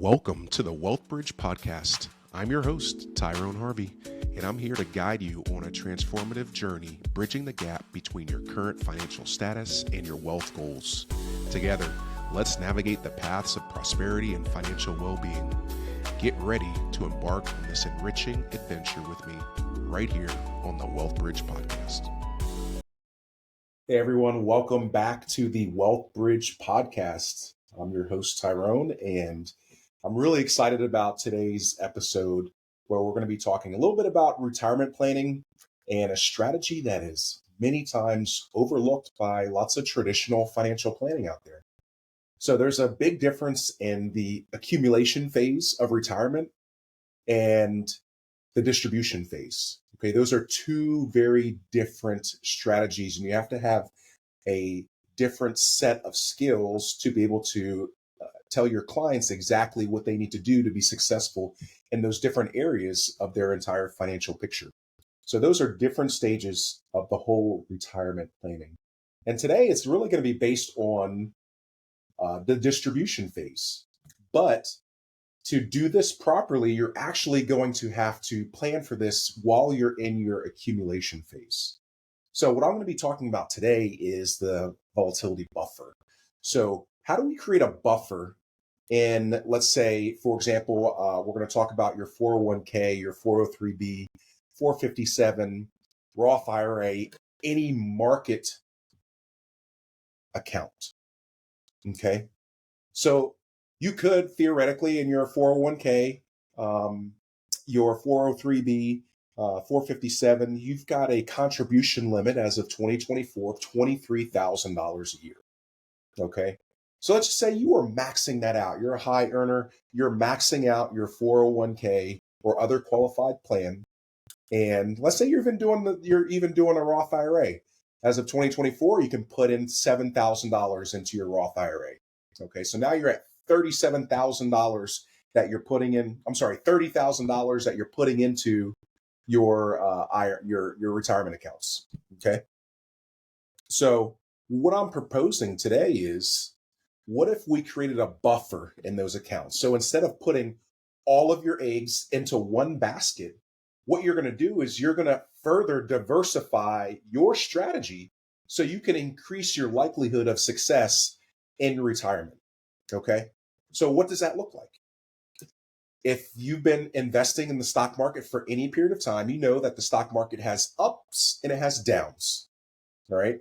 Welcome to the Wealth Bridge Podcast. I'm your host, Tyrone Harvey, and I'm here to guide you on a transformative journey bridging the gap between your current financial status and your wealth goals. Together, let's navigate the paths of prosperity and financial well-being. Get ready to embark on this enriching adventure with me right here on the Wealth Bridge Podcast. Hey everyone, welcome back to the Wealth Bridge Podcast. I'm your host, Tyrone, and I'm really excited about today's episode where we're going to be talking a little bit about retirement planning and a strategy that is many times overlooked by lots of traditional financial planning out there. So there's a big difference in the accumulation phase of retirement and the distribution phase. Okay, those are two very different strategies, and you have to have a different set of skills to be able to tell your clients exactly what they need to do to be successful in those different areas of their entire financial picture. So those are different stages of the whole retirement planning. And today it's really going to be based on the distribution phase. But to do this properly, you're actually going to have to plan for this while you're in your accumulation phase. So what I'm going to be talking about today is the volatility buffer. So how do we create a buffer in, let's say, for example, we're going to talk about your 401k, your 403b, 457, Roth IRA, any market account. Okay. So you could theoretically in your 401k, your 403b, 457, you've got a contribution limit as of 2024 of $23,000 a year. Okay. So let's just say you are maxing that out. You're a high earner. You're maxing out your 401k or other qualified plan. And let's say you're even doing a Roth IRA. As of 2024, you can put in $7,000 into your Roth IRA. Okay. So now you're at $37,000 that you're putting in. I'm sorry, $30,000 that you're putting into your retirement accounts. Okay. So what I'm proposing today is, what if we created a buffer in those accounts? So instead of putting all of your eggs into one basket, what you're going to do is you're going to further diversify your strategy so you can increase your likelihood of success in retirement. Okay. So what does that look like? If you've been investing in the stock market for any period of time, you know that the stock market has ups and it has downs. All right.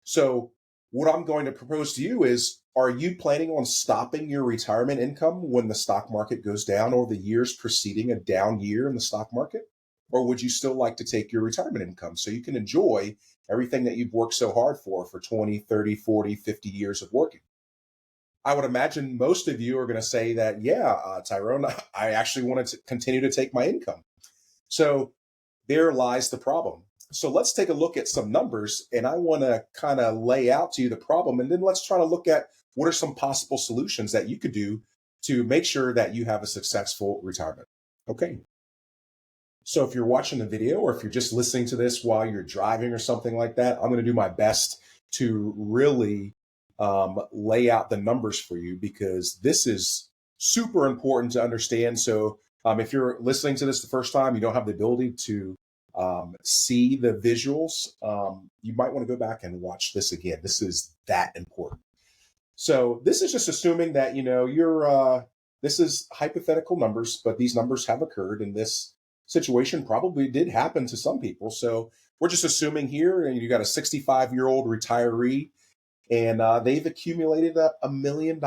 So what I'm going to propose to you is, are you planning on stopping your retirement income when the stock market goes down or the years preceding a down year in the stock market? Or would you still like to take your retirement income so you can enjoy everything that you've worked so hard for 20, 30, 40, 50 years of working? I would imagine most of you are going to say that, Tyrone, I actually wanted to continue to take my income. So there lies the problem. So let's take a look at some numbers, and I want to kind of lay out to you the problem, and then let's try to look at what are some possible solutions that you could do to make sure that you have a successful retirement. Okay. So if you're watching the video or if you're just listening to this while you're driving or something like that, I'm going to do my best to really lay out the numbers for you, because this is super important to understand. So if you're listening to this the first time, you don't have the ability to see the visuals, you might want to go back and watch this again. This is that important. So this is just assuming that, this is hypothetical numbers, but these numbers have occurred, and this situation probably did happen to some people. So we're just assuming here, and you got a 65-year-old retiree, and they've accumulated $1 million in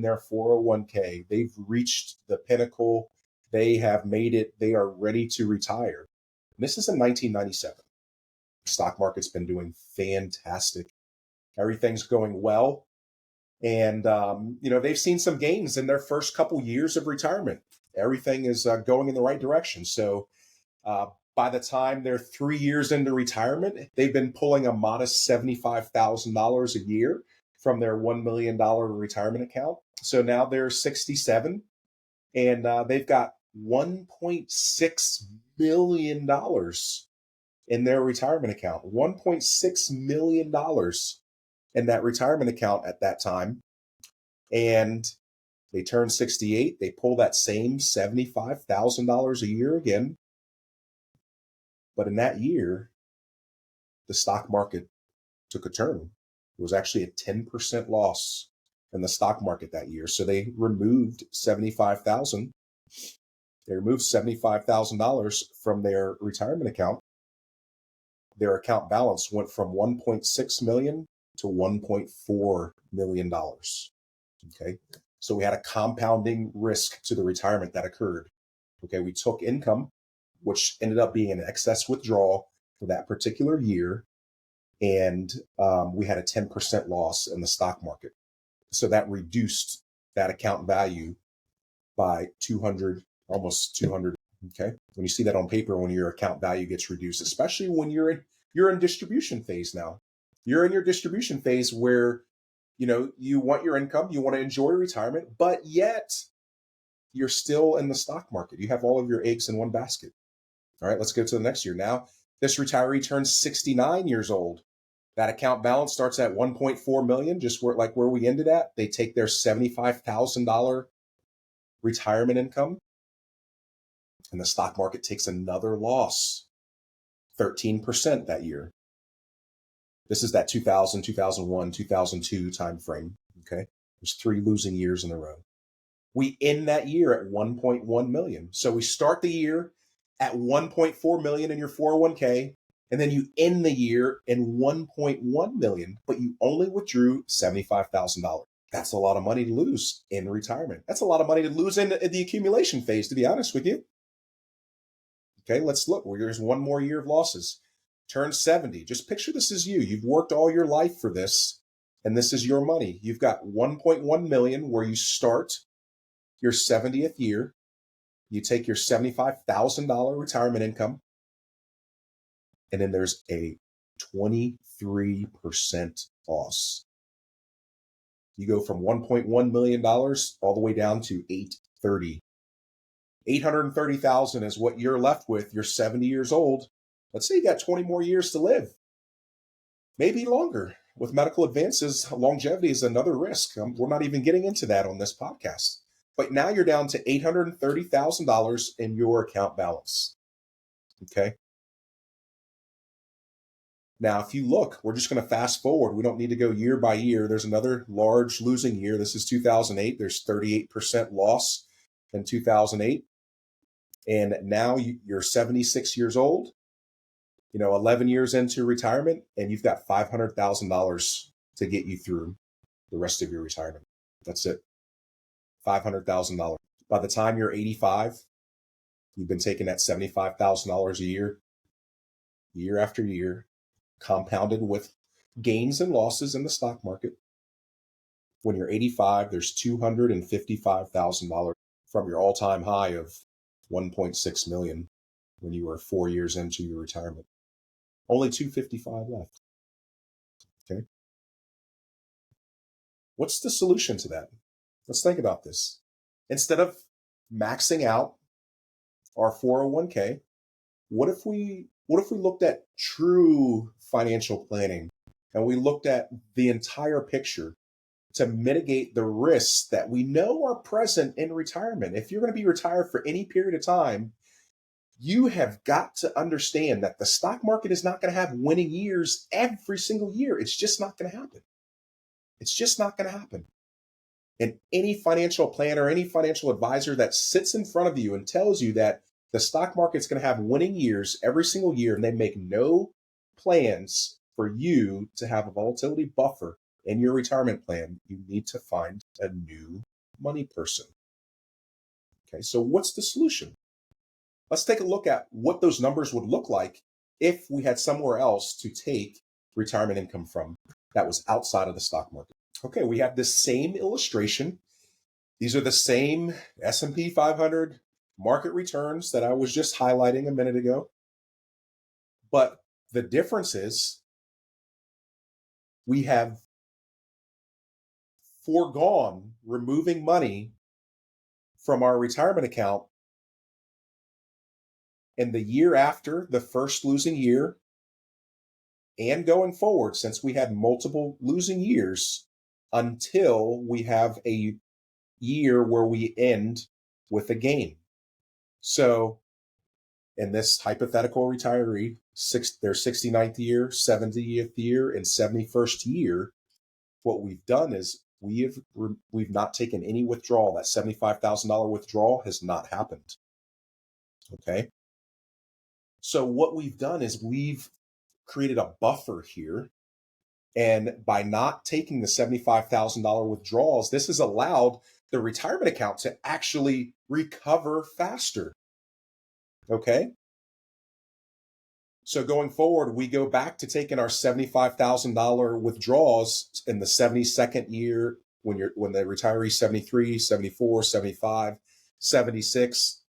their 401k. They've reached the pinnacle. They have made it. They are ready to retire. And this is in 1997. The stock market's been doing fantastic. Everything's going well. And, they've seen some gains in their first couple years of retirement. Everything is going in the right direction. So by the time they're 3 years into retirement, they've been pulling a modest $75,000 a year from their $1 million retirement account. So now they're 67, and they've got $1.6 million in their retirement account. $1.6 million in that retirement account at that time. And They turn 68, they pull that same $75,000 a year again. But in that year, the stock market took a turn. It was actually a 10% loss in the stock market that year. So they removed $75,000. They removed $75,000 from their retirement account. Their account balance went from 1.6 million to $1.4 million. Okay. So we had a compounding risk to the retirement that occurred. Okay. We took income, which ended up being an excess withdrawal for that particular year. And we had a 10% loss in the stock market. So that reduced that account value by 200, almost 200. Okay. When you see that on paper, when your account value gets reduced, especially when you're in distribution phase now, you're in your distribution phase where, you want your income, you want to enjoy retirement, but yet you're still in the stock market. You have all of your eggs in one basket. All right, let's go to the next year. Now, this retiree turns 69 years old. That account balance starts at 1.4 million, just where we ended at. They take their $75,000 retirement income, and the stock market takes another loss, 13% that year. This is that 2000, 2001, 2002 timeframe. Okay, there's 3 losing years in a row. We end that year at 1.1 million. So we start the year at 1.4 million in your 401k, and then you end the year in 1.1 million, but you only withdrew $75,000. That's a lot of money to lose in retirement. That's a lot of money to lose in the accumulation phase, to be honest with you. Okay, let's look. There's one more year of losses. Turn 70. Just picture this as you. You've worked all your life for this, and this is your money. You've got 1.1 million where you start your 70th year. You take your $75,000 retirement income, and then there's a 23% loss. You go from $1.1 million all the way down to $830,000 is what you're left with. You're 70 years old. Let's say you got 20 more years to live, maybe longer. With medical advances, longevity is another risk. We're not even getting into that on this podcast. But now you're down to $830,000 in your account balance. Okay. Now, if you look, we're just going to fast forward. We don't need to go year by year. There's another large losing year. This is 2008. There's 38% loss in 2008. And now you're 76 years old, 11 years into retirement, and you've got $500,000 to get you through the rest of your retirement. That's it. $500,000. By the time you're 85, you've been taking that $75,000 a year after year, compounded with gains and losses in the stock market. When you're 85, there's $255,000 from your all-time high of 1.6 million when you were 4 years into your retirement. Only 255 left. Okay. What's the solution to that? Let's think about this. Instead of maxing out our 401k, what if we looked at true financial planning and we looked at the entire picture to mitigate the risks that we know are present in retirement? If you're going to be retired for any period of time, you have got to understand that the stock market is not going to have winning years every single year. It's just not going to happen. It's just not going to happen. And any financial planner, any financial advisor that sits in front of you and tells you that the stock market's going to have winning years every single year, and they make no plans for you to have a volatility buffer in your retirement plan, you need to find a new money person. Okay, so what's the solution? Let's take a look at what those numbers would look like if we had somewhere else to take retirement income from that was outside of the stock market. Okay, we have this same illustration. These are the same S&P 500 market returns that I was just highlighting a minute ago. But the difference is we have foregone removing money from our retirement account in the year after the first losing year and going forward, since we had multiple losing years until we have a year where we end with a gain. So in this hypothetical retiree, their 69th year, 70th year, and 71st year, what we've done is we've not taken any withdrawal. That $75,000 withdrawal has not happened. Okay. So what we've done is we've created a buffer here. And by not taking the $75,000 withdrawals, this has allowed the retirement account to actually recover faster. Okay. So going forward, we go back to taking our $75,000 withdrawals in the 72nd year when the retiree 73, 74, 75, 76.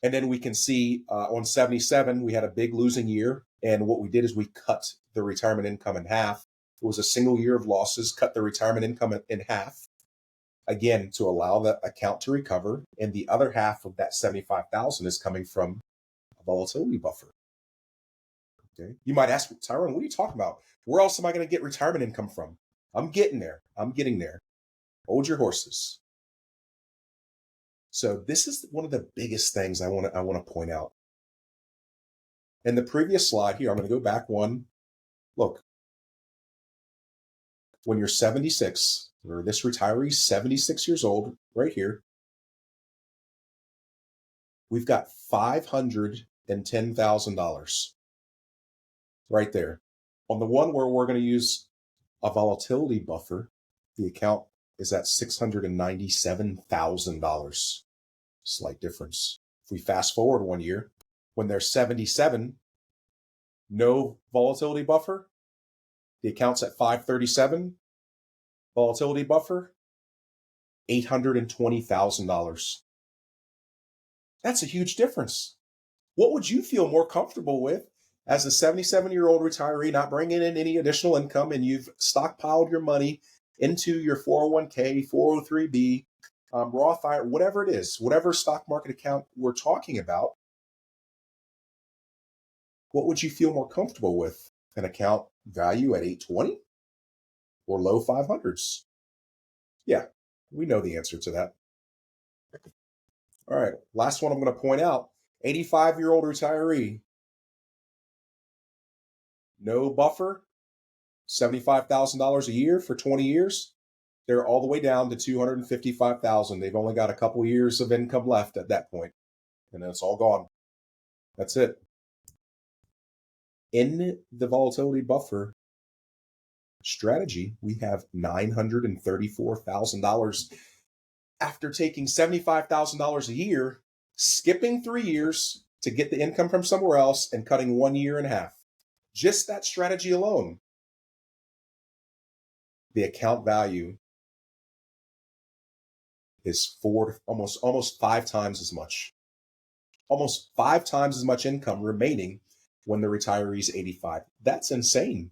And then we can see on 77, we had a big losing year. And what we did is we cut the retirement income in half. It was a single year of losses, cut the retirement income in half, again, to allow the account to recover. And the other half of that 75,000 is coming from a volatility buffer. Okay. You might ask, Tyrone, what are you talking about? Where else am I going to get retirement income from? I'm getting there. I'm getting there. Hold your horses. So this is one of the biggest things I want to point out. In the previous slide here, I'm going to go back one. Look, when you're 76, or this retiree 76 years old, right here, we've got $510,000 right there. On the one where we're going to use a volatility buffer, the account is at $697,000. Slight difference. If we fast forward 1 year, when they're 77, no volatility buffer, the account's at 537. Volatility buffer, $820,000. That's a huge difference. What would you feel more comfortable with as a 77-year-old retiree, not bringing in any additional income, and you've stockpiled your money into your 401k, 403b, Roth IRA, whatever it is, whatever stock market account we're talking about? What would you feel more comfortable with? An account value at 820 or low 500s? Yeah, we know the answer to that. All right, last one I'm going to point out, 85-year-old retiree. No buffer, $75,000 a year for 20 years. They're all the way down to $255,000. They've only got a couple years of income left at that point, and then it's all gone. That's it. In the volatility buffer strategy, we have $934,000 after taking $75,000 a year, skipping 3 years to get the income from somewhere else, and cutting 1 year in half. Just that strategy alone, the account value is almost 5 times as much. Almost 5 times as much income remaining when the retiree is 85. That's insane.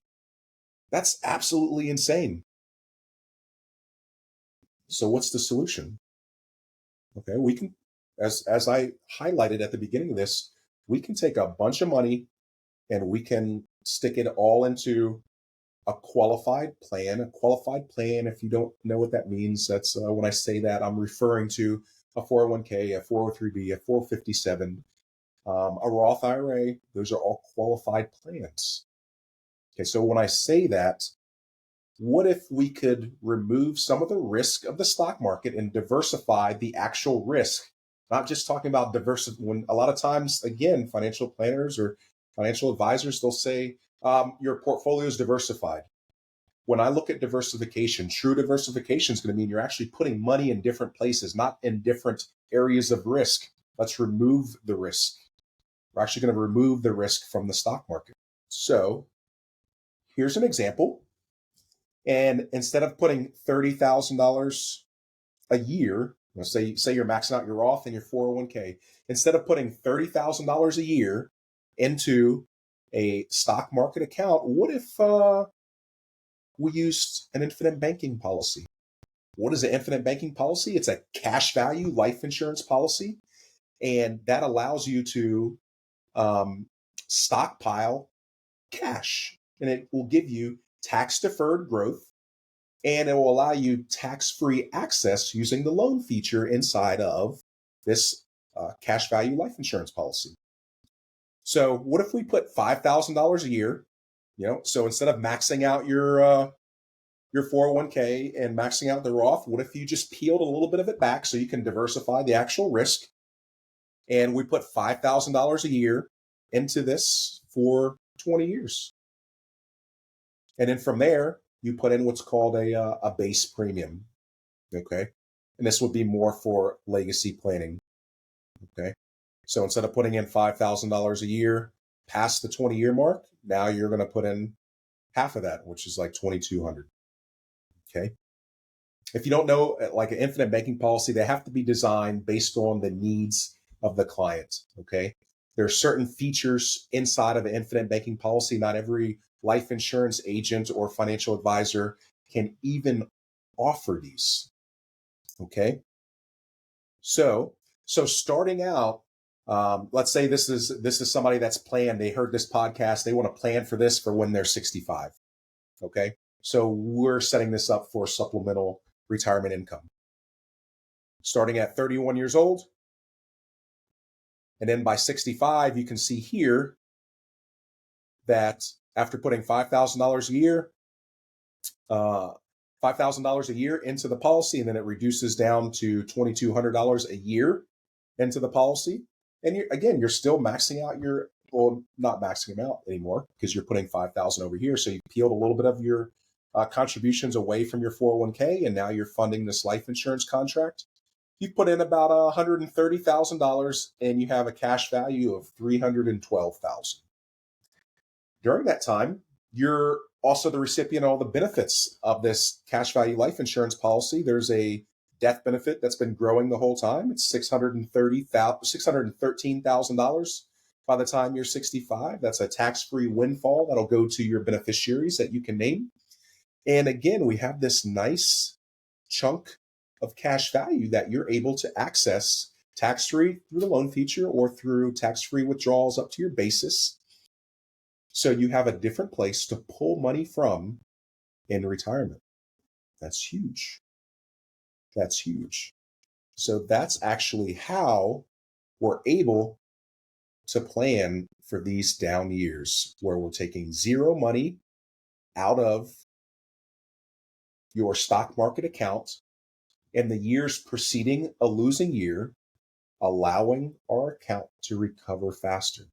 That's absolutely insane. So what's the solution? Okay, we can, as I highlighted at the beginning of this, we can take a bunch of money and we can stick it all into a qualified plan. A qualified plan, if you don't know what that means, that's when I say that, I'm referring to a 401k, a 403b, a 457, a Roth IRA. Those are all qualified plans. Okay, so when I say that, what if we could remove some of the risk of the stock market and diversify the actual risk? Not just talking about when a lot of times, again, financial planners or financial advisors, they'll say your portfolio is diversified. When I look at diversification, true diversification is going to mean you're actually putting money in different places, not in different areas of risk. Let's remove the risk. We're actually going to remove the risk from the stock market. So here's an example. And instead of putting $30,000 a year, say you're maxing out your Roth and your 401k, instead of putting $30,000 a year into a stock market account, what if we used an infinite banking policy? What is an infinite banking policy? It's a cash value life insurance policy, and that allows you to stockpile cash, and it will give you tax deferred growth and it will allow you tax-free access using the loan feature inside of this cash value life insurance policy. So what if we put $5,000 a year, so instead of maxing out your 401k and maxing out the Roth, what if you just peeled a little bit of it back so you can diversify the actual risk? And we put $5,000 a year into this for 20 years. And then from there, you put in what's called a base premium. Okay. And this would be more for legacy planning. Okay. So instead of putting in $5,000 a year past the 20-year mark, now you're going to put in half of that, which is like $2,200. Okay. If you don't know, like an infinite banking policy, they have to be designed based on the needs of the client. Okay. There are certain features inside of an infinite banking policy. Not every life insurance agent or financial advisor can even offer these. Okay. So starting out, let's say this is somebody that's planned. They heard this podcast. They want to plan for this for when they're 65. Okay. So we're setting this up for supplemental retirement income. Starting at 31 years old. And then by 65, you can see here that after putting $5,000 a year, $5,000 a year into the policy, and then it reduces down to $2,200 a year into the policy. And you're still maxing out not maxing them out anymore because you're putting 5,000 over here. So you peeled a little bit of your contributions away from your 401k, and now you're funding this life insurance contract. You put in about $130,000, and you have a cash value of $312,000. During that time, you're also the recipient of all the benefits of this cash value life insurance policy. There's a death benefit that's been growing the whole time. It's $613,000 by the time you're 65. That's a tax-free windfall that'll go to your beneficiaries that you can name. And again, we have this nice chunk of cash value that you're able to access tax-free through the loan feature or through tax-free withdrawals up to your basis. So you have a different place to pull money from in retirement. That's huge. That's huge. So that's actually how we're able to plan for these down years where we're taking zero money out of your stock market account in the years preceding a losing year, allowing our account to recover faster.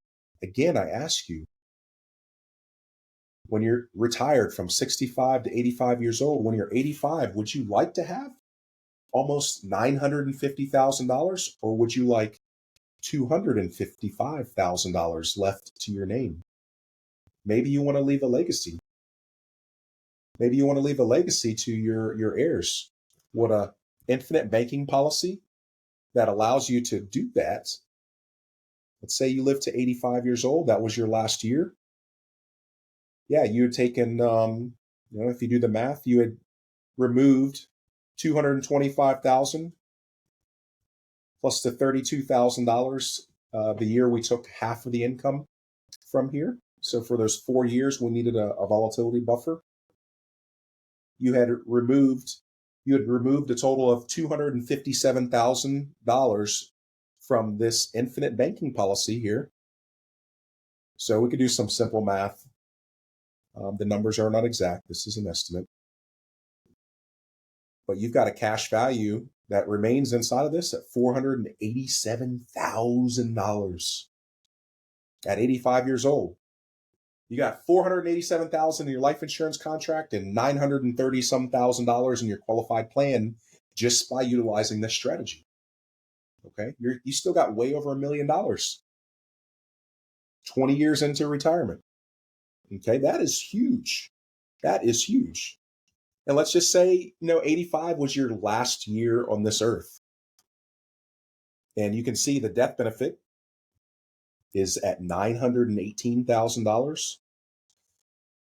Again, I ask you, when you're retired from 65 to 85 years old, when you're 85, would you like to have almost $950,000, or would you like $255,000 left to your name? Maybe you want to leave a legacy. Maybe you want to leave a legacy to your heirs. What a infinite banking policy that allows you to do that. Let's say you live to 85 years old. That was your last year. Yeah, you had taken, if you do the math, you had removed $225,000 plus the $32,000 the year we took half of the income from here. So for those 4 years, we needed a volatility buffer. You had removed a total of $257,000 from this infinite banking policy here. So we could do some simple math. The numbers are not exact. This is an estimate. But you've got a cash value that remains inside of this at $487,000 at 85 years old. You got $487,000 in your life insurance contract and $930 some in your qualified plan just by utilizing this strategy. Okay, you still got way over $1 million 20 years into retirement. Okay, that is huge. That is huge. And let's just say, 85 was your last year on this earth. And you can see the death benefit is at $918,000.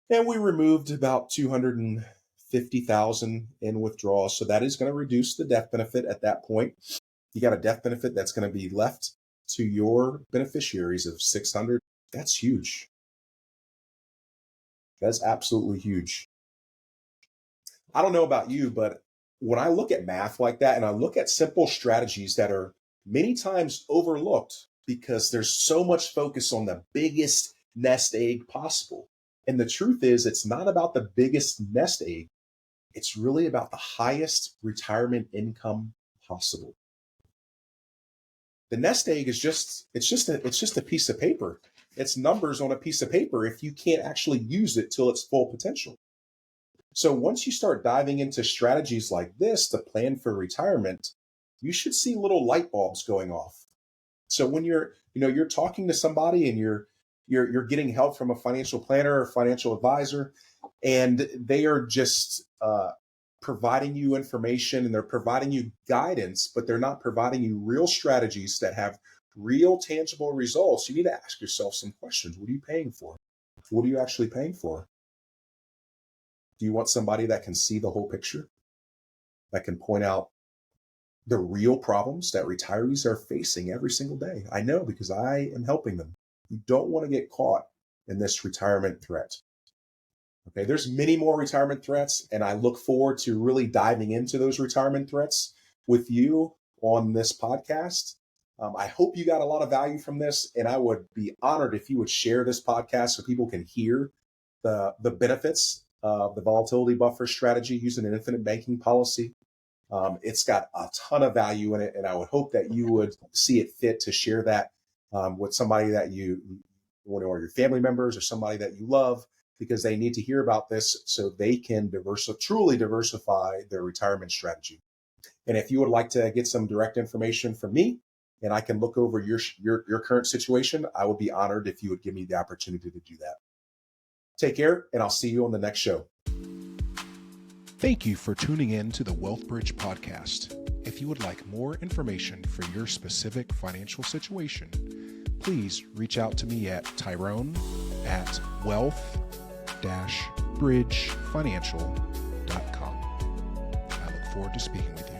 And we removed about $250,000 in withdrawals. So that is going to reduce the death benefit at that point. You got a death benefit that's going to be left to your beneficiaries of $600. That's huge. That's absolutely huge. I don't know about you, but when I look at math like that and I look at simple strategies that are many times overlooked because there's so much focus on the biggest nest egg possible. And the truth is, it's not about the biggest nest egg. It's really about the highest retirement income possible. The nest egg is just a piece of paper. It's numbers on a piece of paper if you can't actually use it till its full potential. So once you start diving into strategies like this to plan for retirement, you should see little light bulbs going off. So when you're talking to somebody and you're getting help from a financial planner or financial advisor, and they are just providing you information and they're providing you guidance, but they're not providing you real strategies that have real tangible results, you need to ask yourself some questions. What are you paying for? What are you actually paying for? Do you want somebody that can see the whole picture, that can point out the real problems that retirees are facing every single day? I know, because I am helping them. You don't want to get caught in this retirement threat. Okay, there's many more retirement threats, and I look forward to really diving into those retirement threats with you on this podcast. I hope you got a lot of value from this, and I would be honored if you would share this podcast so people can hear the benefits of the volatility buffer strategy using an infinite banking policy. It's got a ton of value in it, and I would hope that you would see it fit to share that with somebody that you or your family members or somebody that you love, because they need to hear about this so they can truly diversify their retirement strategy. And if you would like to get some direct information from me and I can look over your current situation, I would be honored if you would give me the opportunity to do that. Take care, and I'll see you on the next show. Thank you for tuning in to the Wealth Bridge podcast. If you would like more information for your specific financial situation, please reach out to me at Tyrone@wealth-bridgefinancial.com. I look forward to speaking with you.